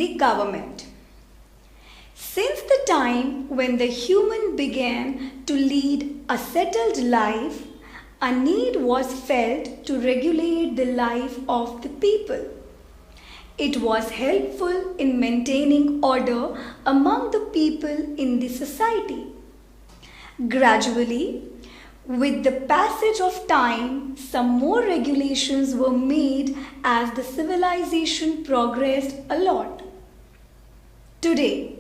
the government. Since the time when the human began to lead a settled life, a need was felt to regulate the life of the people. It was helpful in maintaining order among the people in the society. Gradually, with the passage of time, some more regulations were made as the civilization progressed a lot. Today,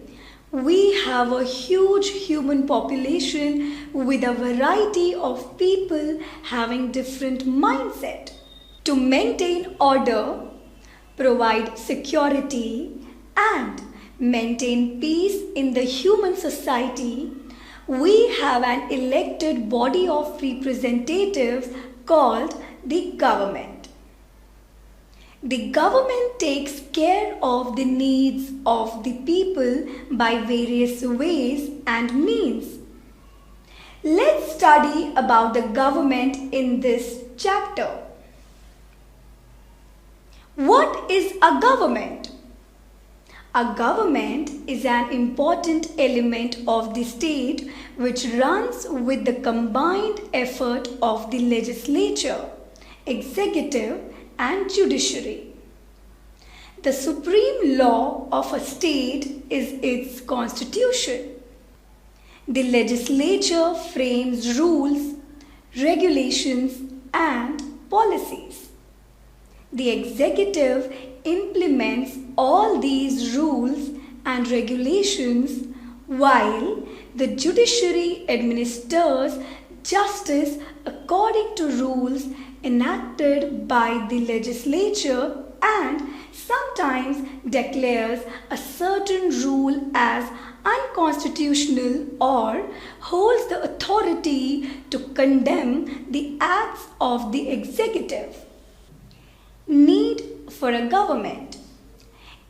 we have a huge human population with a variety of people having different mindset. To maintain order, provide security, and maintain peace in the human society, we have an elected body of representatives called the government. The government takes care of the needs of the people by various ways and means. Let's study about the government in this chapter. What is a government? A government is an important element of the state which runs with the combined effort of the legislature, executive, and judiciary. The supreme law of a state is its constitution. The legislature frames rules, regulations, and policies. The executive implements all these rules and regulations, while the judiciary administers justice according to rules enacted by the legislature and sometimes declares a certain rule as unconstitutional or holds the authority to condemn the acts of the executive. Need for a government.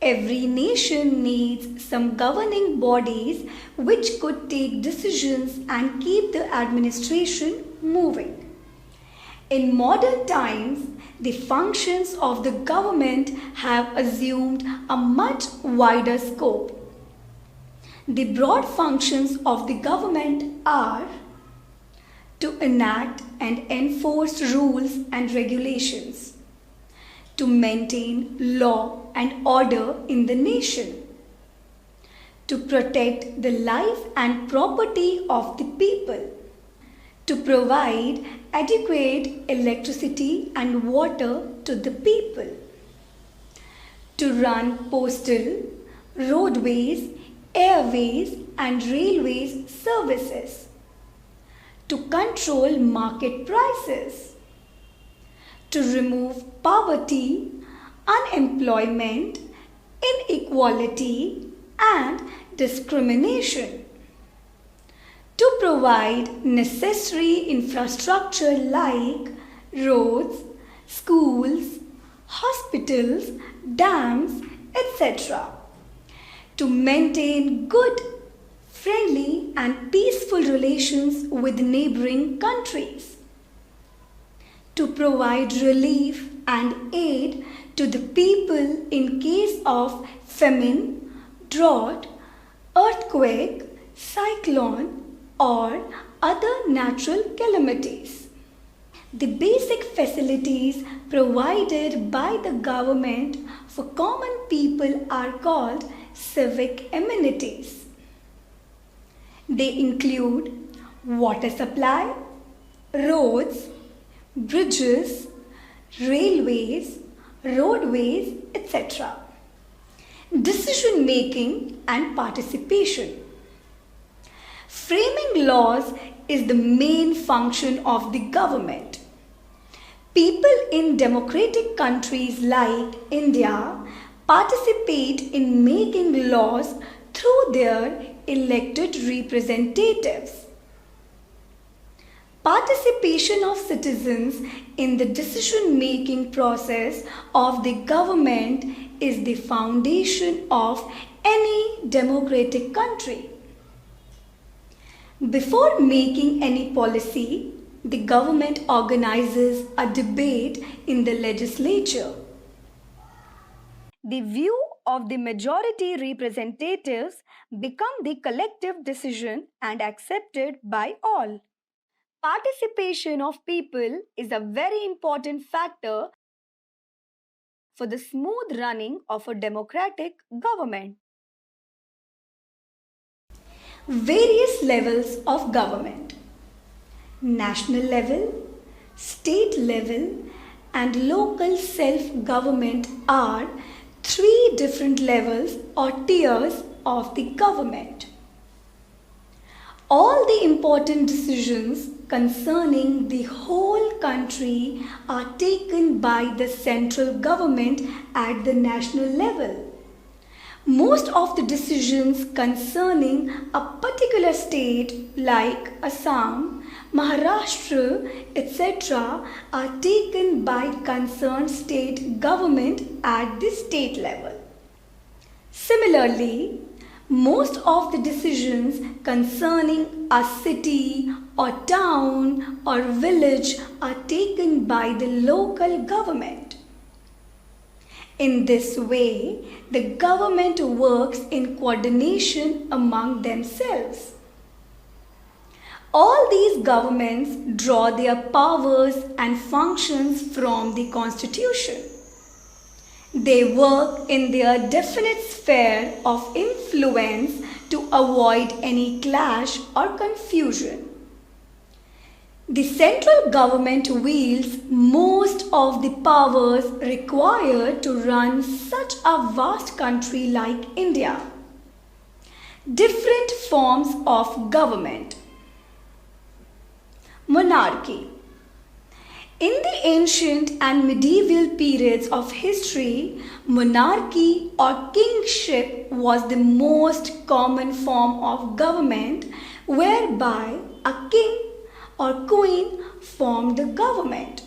Every nation needs some governing bodies which could take decisions and keep the administration moving. In modern times, the functions of the government have assumed a much wider scope. The broad functions of the government are to enact and enforce rules and regulations, to maintain law and order in the nation, to protect the life and property of the people, to provide adequate electricity and water to the people, to run postal, roadways, airways and railways services, to control market prices, to remove poverty, unemployment, inequality, and discrimination, to provide necessary infrastructure like roads, schools, hospitals, dams, etc., to maintain good, friendly, and peaceful relations with neighboring countries, to provide relief and aid to the people in case of famine, drought, earthquake, cyclone, or other natural calamities. The basic facilities provided by the government for common people are called civic amenities. They include water supply, roads, bridges, railways, roadways, etc. Decision making and participation. Framing laws is the main function of the government. People in democratic countries like India participate in making laws through their elected representatives. Participation of citizens in the decision-making process of the government is the foundation of any democratic country. Before making any policy, the government organizes a debate in the legislature. The view of the majority representatives become the collective decision and accepted by all. Participation of people is a very important factor for the smooth running of a democratic government. Various levels of government: national level, state level, and local self government are three different levels or tiers of the government. All the important decisions concerning the whole country are taken by the central government at the national level. Most of the decisions concerning a particular state like Assam, Maharashtra, etc. are taken by concerned state government at the state level. Similarly, most of the decisions concerning a city or town or village are taken by the local government. In this way, the government works in coordination among themselves. All these governments draw their powers and functions from the Constitution. They work in their definite sphere of influence to avoid any clash or confusion. The central government wields most of the powers required to run such a vast country like India. Different forms of government. Monarchy. In the ancient and medieval periods of history, monarchy or kingship was the most common form of government, whereby a king or queen formed the government.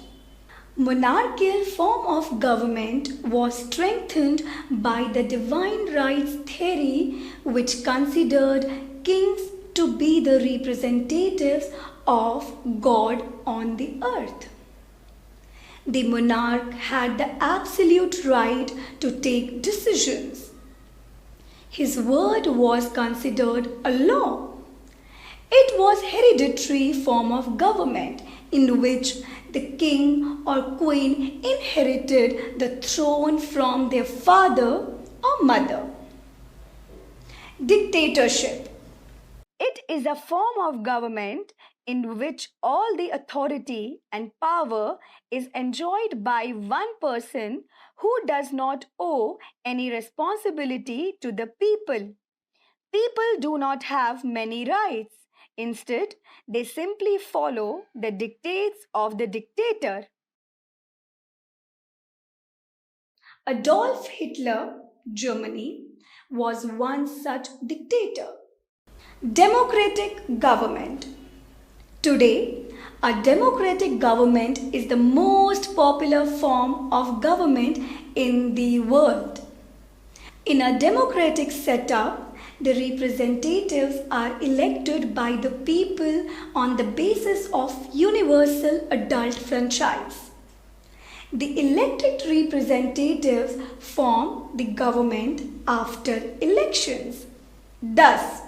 Monarchical form of government was strengthened by the divine rights theory, which considered kings to be the representatives of God on the earth. The monarch had the absolute right to take decisions. His word was considered a law. It was a hereditary form of government in which the king or queen inherited the throne from their father or mother. Dictatorship. It is a form of government in which all the authority and power is enjoyed by one person who does not owe any responsibility to the people. People do not have many rights. Instead, they simply follow the dictates of the dictator. Adolf Hitler, Germany, was one such dictator. Democratic government. Today, a democratic government is the most popular form of government in the world. In a democratic setup, the representatives are elected by the people on the basis of universal adult franchise. The elected representatives form the government after elections. Thus,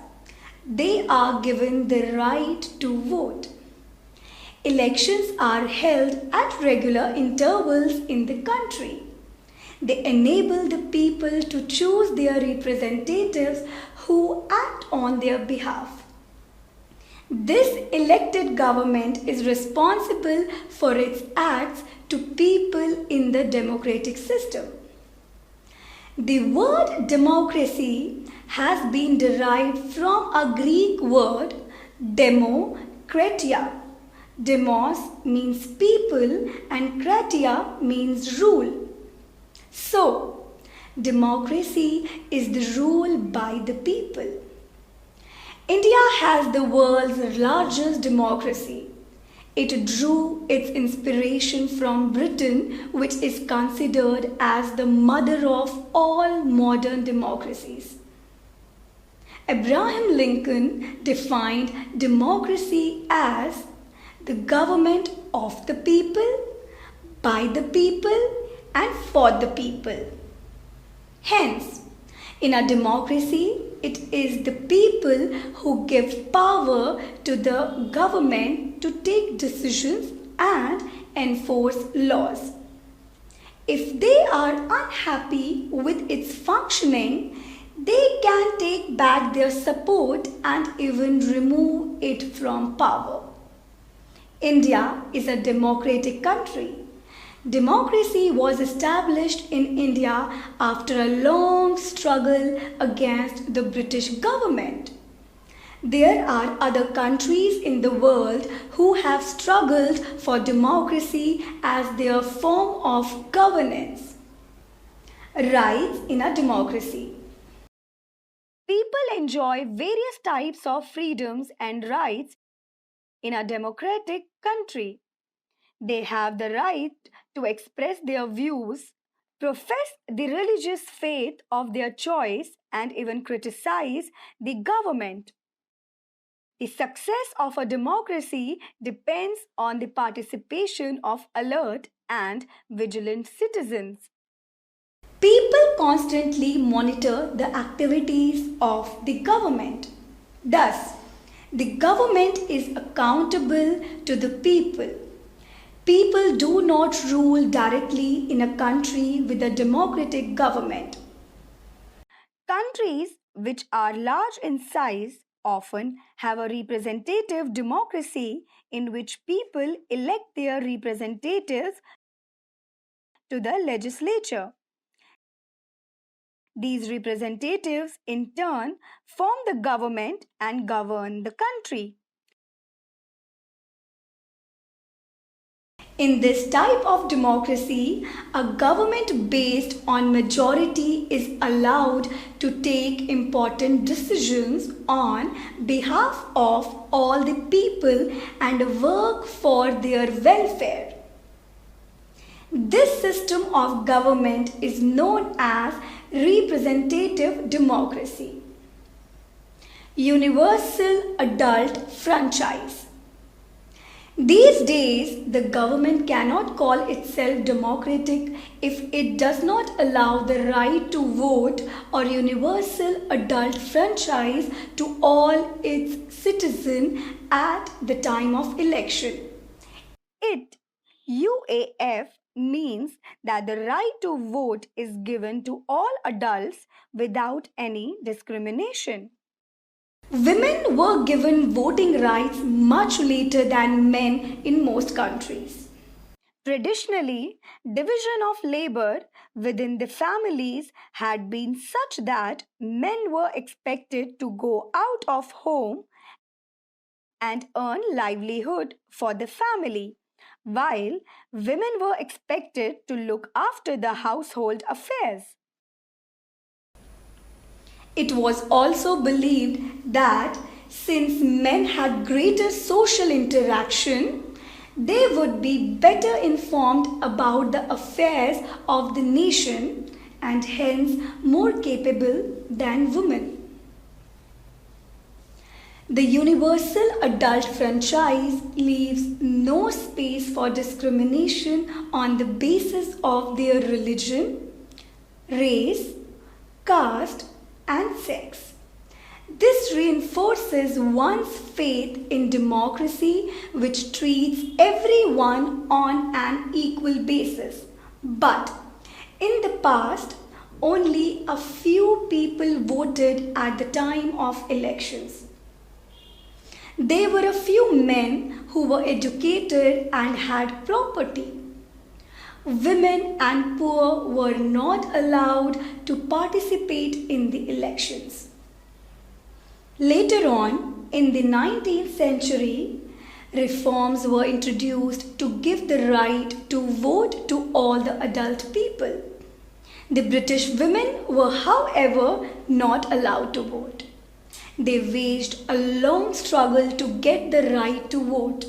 they are given the right to vote. Elections are held at regular intervals in the country. They enable the people to choose their representatives who act on their behalf. This elected government is responsible for its acts to people in the democratic system. The word democracy has been derived from a Greek word demokratia. Demos means people and kratia means rule. So, democracy is the rule by the people. India has the world's largest democracy. It drew its inspiration from Britain, which is considered as the mother of all modern democracies. Abraham Lincoln defined democracy as the government of the people, by the people, and for the people. Hence, In a democracy, it is the people who give power to the government to take decisions and enforce laws. If they are unhappy with its functioning, they can take back their support and even remove it from power. India is a democratic country. Democracy was established in India after a long struggle against the British government. There are other countries in the world who have struggled for democracy as their form of governance. Rights in a democracy. People enjoy various types of freedoms and rights in a democratic country. They have the right to express their views, profess the religious faith of their choice, and even criticize the government. The success of a democracy depends on the participation of alert and vigilant citizens. People constantly monitor the activities of the government. Thus, the government is accountable to the people. People do not rule directly in a country with a democratic government. Countries which are large in size often have a representative democracy in which people elect their representatives to the legislature. These representatives in turn form the government and govern the country. In this type of democracy, a government based on majority is allowed to take important decisions on behalf of all the people and work for their welfare. This system of government is known as representative democracy. Universal adult franchise. These days, the government cannot call itself democratic if it does not allow the right to vote or universal adult franchise to all its citizens at the time of election. It, UAF, means that the right to vote is given to all adults without any discrimination. Women were given voting rights much later than men in most countries. Traditionally, division of labor within the families had been such that men were expected to go out of home and earn livelihood for the family, while women were expected to look after the household affairs. It was also believed that since men had greater social interaction, they would be better informed about the affairs of the nation and hence more capable than women. The universal adult franchise leaves no space for discrimination on the basis of their religion, race, caste, and sex. This reinforces one's faith in democracy, which treats everyone on an equal basis. But in the past, only a few people voted at the time of elections. There were a few men who were educated and had property. Women and poor were not allowed to participate in the elections. Later on, in the 19th century, reforms were introduced to give the right to vote to all the adult people. The British women were, however, not allowed to vote. They waged a long struggle to get the right to vote.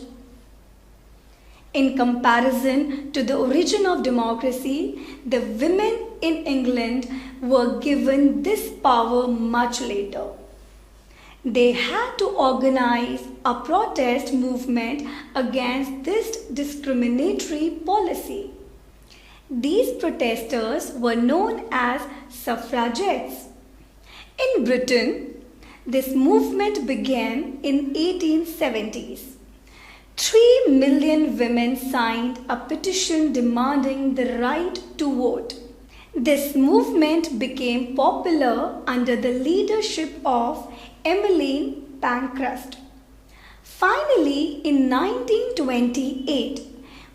In comparison to the origin of democracy, the women in England were given this power much later. They had to organize a protest movement against this discriminatory policy. These protesters were known as suffragettes. Britain, this movement began in 1870s. 3 million women signed a petition demanding the right to vote. This movement became popular under the leadership of Emmeline Pankhurst. Finally, in 1928,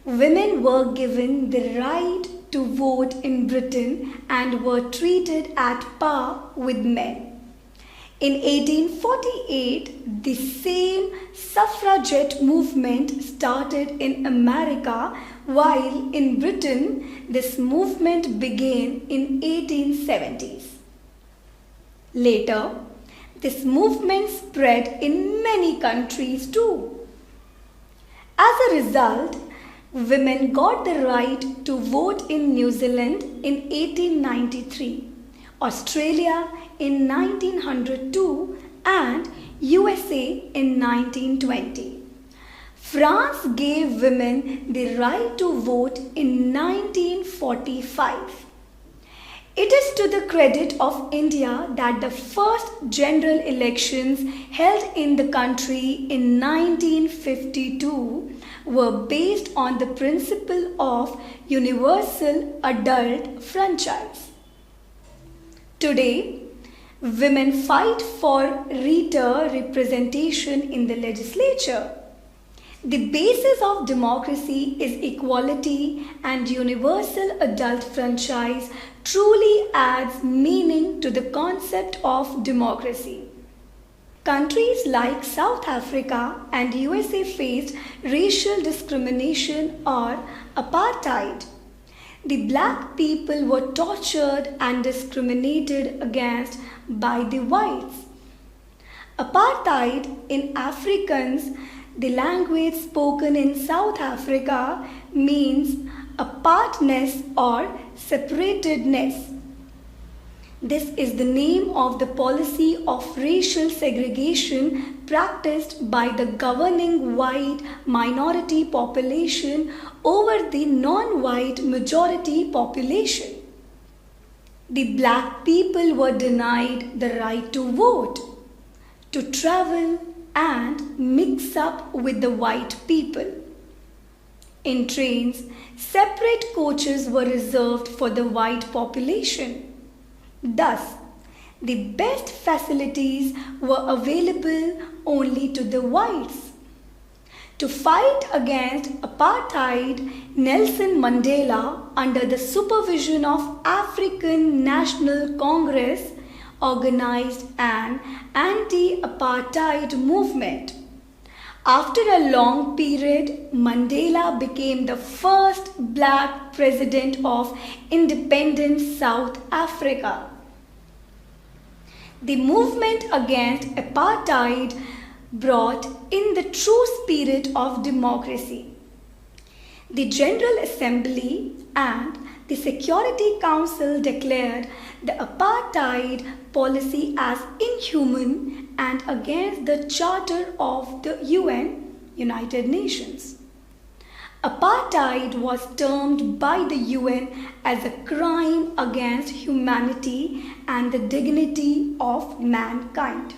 women were given the right to vote in Britain and were treated at par with men. In 1848, the same suffragette movement started in America, while in Britain, this movement began in 1870s. Later, this movement spread in many countries too. As a result, women got the right to vote in New Zealand in 1893, Australia in 1902 and USA in 1920. France gave women the right to vote in 1945. It is to the credit of India that the first general elections held in the country in 1952 were based on the principle of universal adult franchise. Today, women fight for representation in the legislature. The basis of democracy is equality, and universal adult franchise truly adds meaning to the concept of democracy. Countries like South Africa and USA faced racial discrimination or apartheid. The black people were tortured and discriminated against by the whites. Apartheid in Afrikaans, the language spoken in South Africa, means apartness or separatedness. This is the name of the policy of racial segregation practiced by the governing white minority population over the non-white majority population. The black people were denied the right to vote, to travel and mix up with the white people. In trains, separate coaches were reserved for the white population. Thus, the best facilities were available only to the whites. To fight against apartheid, Nelson Mandela, under the supervision of African National Congress, organized an anti-apartheid movement. After a long period, Mandela became the first black president of independent South Africa. The movement against apartheid brought in the true spirit of democracy. The General Assembly and the Security Council declared the apartheid policy as inhuman and against the Charter of the UN, United Nations. Apartheid was termed by the UN as a crime against humanity and the dignity of mankind.